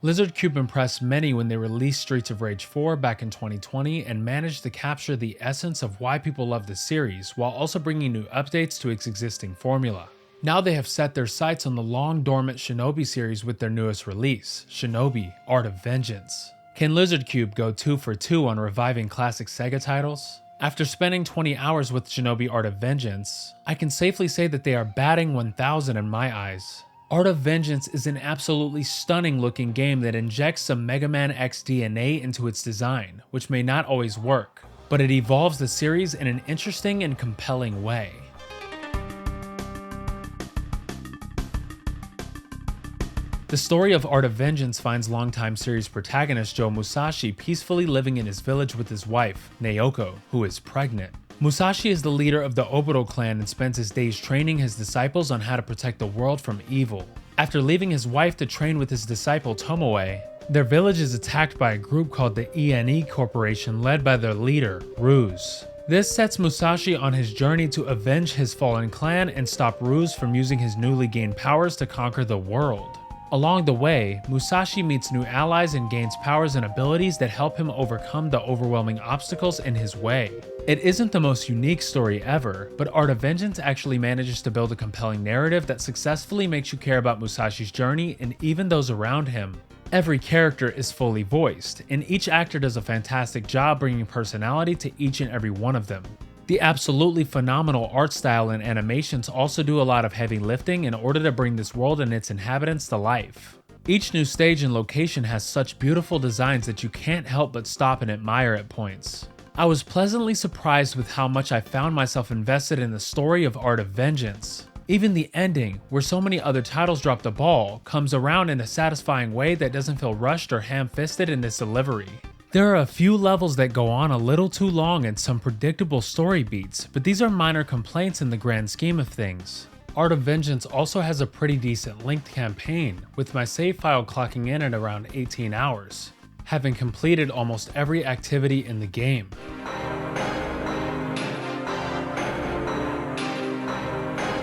Lizard Cube impressed many when they released Streets of Rage 4 back in 2020 and managed to capture the essence of why people love the series while also bringing new updates to its existing formula. Now they have set their sights on the long-dormant Shinobi series with their newest release, Shinobi: Art of Vengeance. Can Lizard Cube go 2 for 2 on reviving classic SEGA titles? After spending 20 hours with Shinobi: Art of Vengeance, I can safely say that they are batting 1000 in my eyes. Art of Vengeance is an absolutely stunning looking game that injects some Mega Man X DNA into its design, which may not always work, but it evolves the series in an interesting and compelling way. The story of Art of Vengeance finds longtime series protagonist Joe Musashi peacefully living in his village with his wife, Naoko, who is pregnant. Musashi is the leader of the Obito clan and spends his days training his disciples on how to protect the world from evil. After leaving his wife to train with his disciple Tomoe, their village is attacked by a group called the ENE Corporation led by their leader, Ruse. This sets Musashi on his journey to avenge his fallen clan and stop Ruse from using his newly gained powers to conquer the world. Along the way, Musashi meets new allies and gains powers and abilities that help him overcome the overwhelming obstacles in his way. It isn't the most unique story ever, but Art of Vengeance actually manages to build a compelling narrative that successfully makes you care about Musashi's journey and even those around him. Every character is fully voiced, and each actor does a fantastic job bringing personality to each and every one of them. The absolutely phenomenal art style and animations also do a lot of heavy lifting in order to bring this world and its inhabitants to life. Each new stage and location has such beautiful designs that you can't help but stop and admire at points. I was pleasantly surprised with how much I found myself invested in the story of Art of Vengeance. Even the ending, where so many other titles drop the ball, comes around in a satisfying way that doesn't feel rushed or ham-fisted in its delivery. There are a few levels that go on a little too long and some predictable story beats, but these are minor complaints in the grand scheme of things. Art of Vengeance also has a pretty decent length campaign, with my save file clocking in at around 18 hours, having completed almost every activity in the game.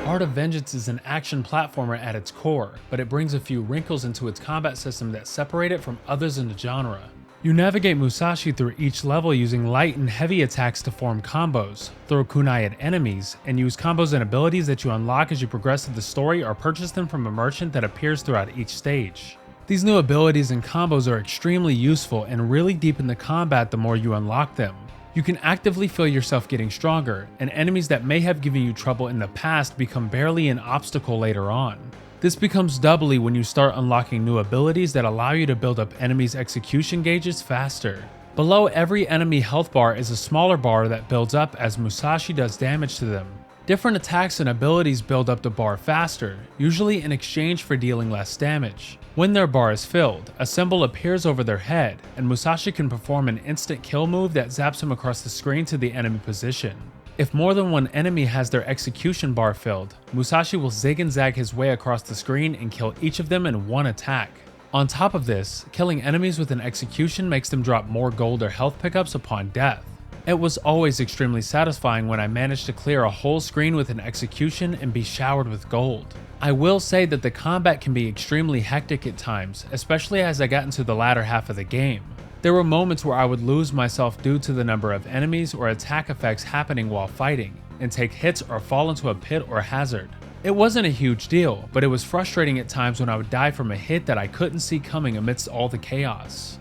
Art of Vengeance is an action platformer at its core, but it brings a few wrinkles into its combat system that separate it from others in the genre. You navigate Musashi through each level using light and heavy attacks to form combos, throw kunai at enemies, and use combos and abilities that you unlock as you progress through the story or purchase them from a merchant that appears throughout each stage. These new abilities and combos are extremely useful and really deepen the combat the more you unlock them. You can actively feel yourself getting stronger, and enemies that may have given you trouble in the past become barely an obstacle later on. This becomes doubly when you start unlocking new abilities that allow you to build up enemies' execution gauges faster. Below every enemy health bar is a smaller bar that builds up as Musashi does damage to them. Different attacks and abilities build up the bar faster, usually in exchange for dealing less damage. When their bar is filled, a symbol appears over their head, and Musashi can perform an instant kill move that zaps him across the screen to the enemy position. If more than one enemy has their execution bar filled, Musashi will zig and zag his way across the screen and kill each of them in one attack. On top of this, killing enemies with an execution makes them drop more gold or health pickups upon death. It was always extremely satisfying when I managed to clear a whole screen with an execution and be showered with gold. I will say that the combat can be extremely hectic at times, especially as I got into the latter half of the game. There were moments where I would lose myself due to the number of enemies or attack effects happening while fighting, and take hits or fall into a pit or hazard. It wasn't a huge deal, but it was frustrating at times when I would die from a hit that I couldn't see coming amidst all the chaos.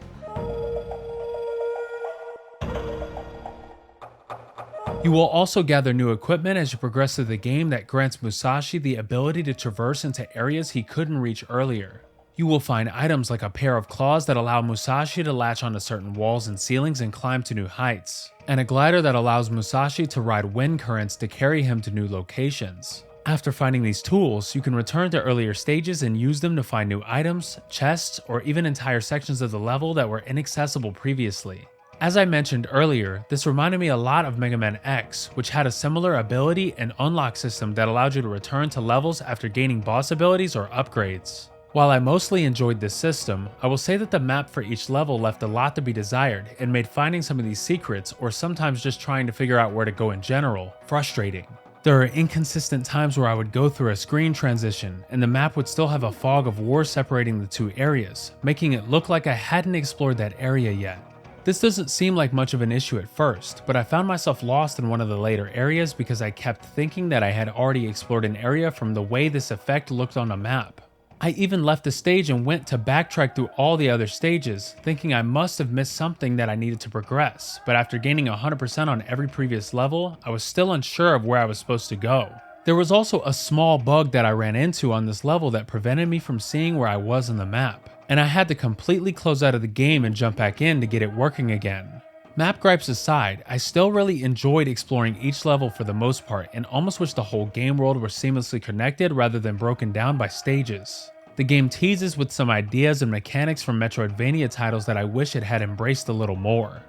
You will also gather new equipment as you progress through the game that grants Musashi the ability to traverse into areas he couldn't reach earlier. You will find items like a pair of claws that allow Musashi to latch onto certain walls and ceilings and climb to new heights, and a glider that allows Musashi to ride wind currents to carry him to new locations. After finding these tools, you can return to earlier stages and use them to find new items, chests, or even entire sections of the level that were inaccessible previously. As I mentioned earlier, this reminded me a lot of Mega Man X, which had a similar ability and unlock system that allowed you to return to levels after gaining boss abilities or upgrades. While I mostly enjoyed this system, I will say that the map for each level left a lot to be desired and made finding some of these secrets, or sometimes just trying to figure out where to go in general, frustrating. There are inconsistent times where I would go through a screen transition and the map would still have a fog of war separating the two areas, making it look like I hadn't explored that area yet. This doesn't seem like much of an issue at first, but I found myself lost in one of the later areas because I kept thinking that I had already explored an area from the way this effect looked on a map. I even left the stage and went to backtrack through all the other stages, thinking I must have missed something that I needed to progress, but after gaining 100% on every previous level, I was still unsure of where I was supposed to go. There was also a small bug that I ran into on this level that prevented me from seeing where I was on the map, and I had to completely close out of the game and jump back in to get it working again. Map gripes aside, I still really enjoyed exploring each level for the most part and almost wish the whole game world were seamlessly connected rather than broken down by stages. The game teases with some ideas and mechanics from Metroidvania titles that I wish it had embraced a little more.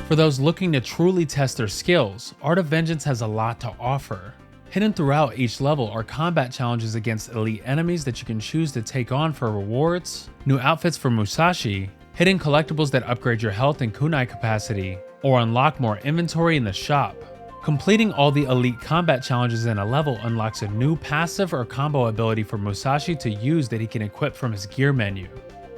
For those looking to truly test their skills, Art of Vengeance has a lot to offer. Hidden throughout each level are combat challenges against elite enemies that you can choose to take on for rewards, new outfits for Musashi, hidden collectibles that upgrade your health and kunai capacity, or unlock more inventory in the shop. Completing all the elite combat challenges in a level unlocks a new passive or combo ability for Musashi to use that he can equip from his gear menu.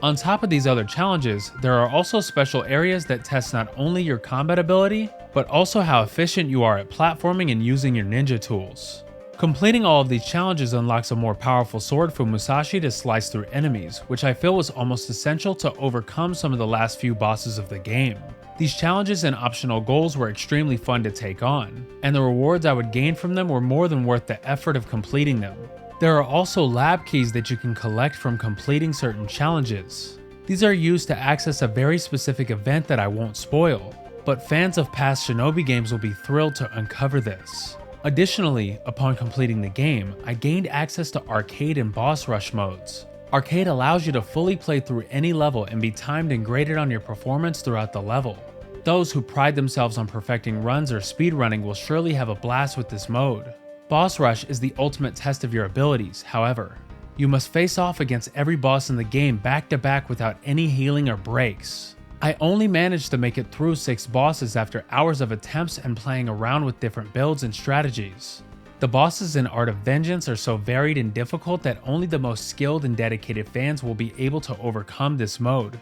On top of these other challenges, there are also special areas that test not only your combat ability, but also how efficient you are at platforming and using your ninja tools. Completing all of these challenges unlocks a more powerful sword for Musashi to slice through enemies, which I feel was almost essential to overcome some of the last few bosses of the game. These challenges and optional goals were extremely fun to take on, and the rewards I would gain from them were more than worth the effort of completing them. There are also lab keys that you can collect from completing certain challenges. These are used to access a very specific event that I won't spoil, but fans of past Shinobi games will be thrilled to uncover this. Additionally, upon completing the game, I gained access to arcade and boss rush modes. Arcade allows you to fully play through any level and be timed and graded on your performance throughout the level. Those who pride themselves on perfecting runs or speedrunning will surely have a blast with this mode. Boss Rush is the ultimate test of your abilities, however. You must face off against every boss in the game back to back without any healing or breaks. I only managed to make it through 6 bosses after hours of attempts and playing around with different builds and strategies. The bosses in Art of Vengeance are so varied and difficult that only the most skilled and dedicated fans will be able to overcome this mode.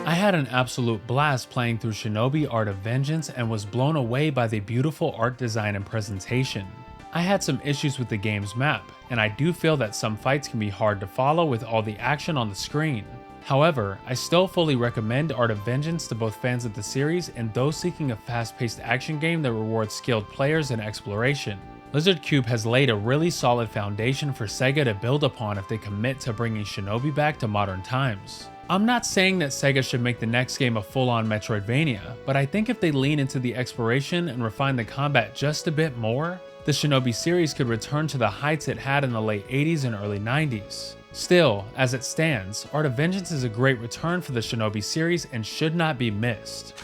I had an absolute blast playing through Shinobi Art of Vengeance and was blown away by the beautiful art design and presentation. I had some issues with the game's map, and I do feel that some fights can be hard to follow with all the action on the screen. However, I still fully recommend Art of Vengeance to both fans of the series and those seeking a fast-paced action game that rewards skilled players and exploration. Lizard Cube has laid a really solid foundation for SEGA to build upon if they commit to bringing Shinobi back to modern times. I'm not saying that SEGA should make the next game a full-on Metroidvania, but I think if they lean into the exploration and refine the combat just a bit more, the Shinobi series could return to the heights it had in the late 80s and early 90s. Still, as it stands, Art of Vengeance is a great return for the Shinobi series and should not be missed.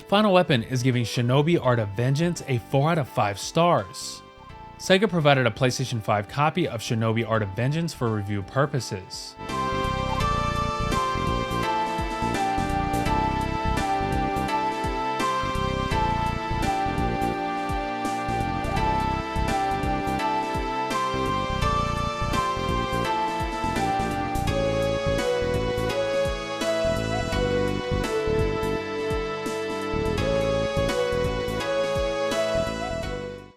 Final Weapon is giving Shinobi Art of Vengeance a 4 out of 5 stars. SEGA provided a PlayStation 5 copy of Shinobi Art of Vengeance for review purposes.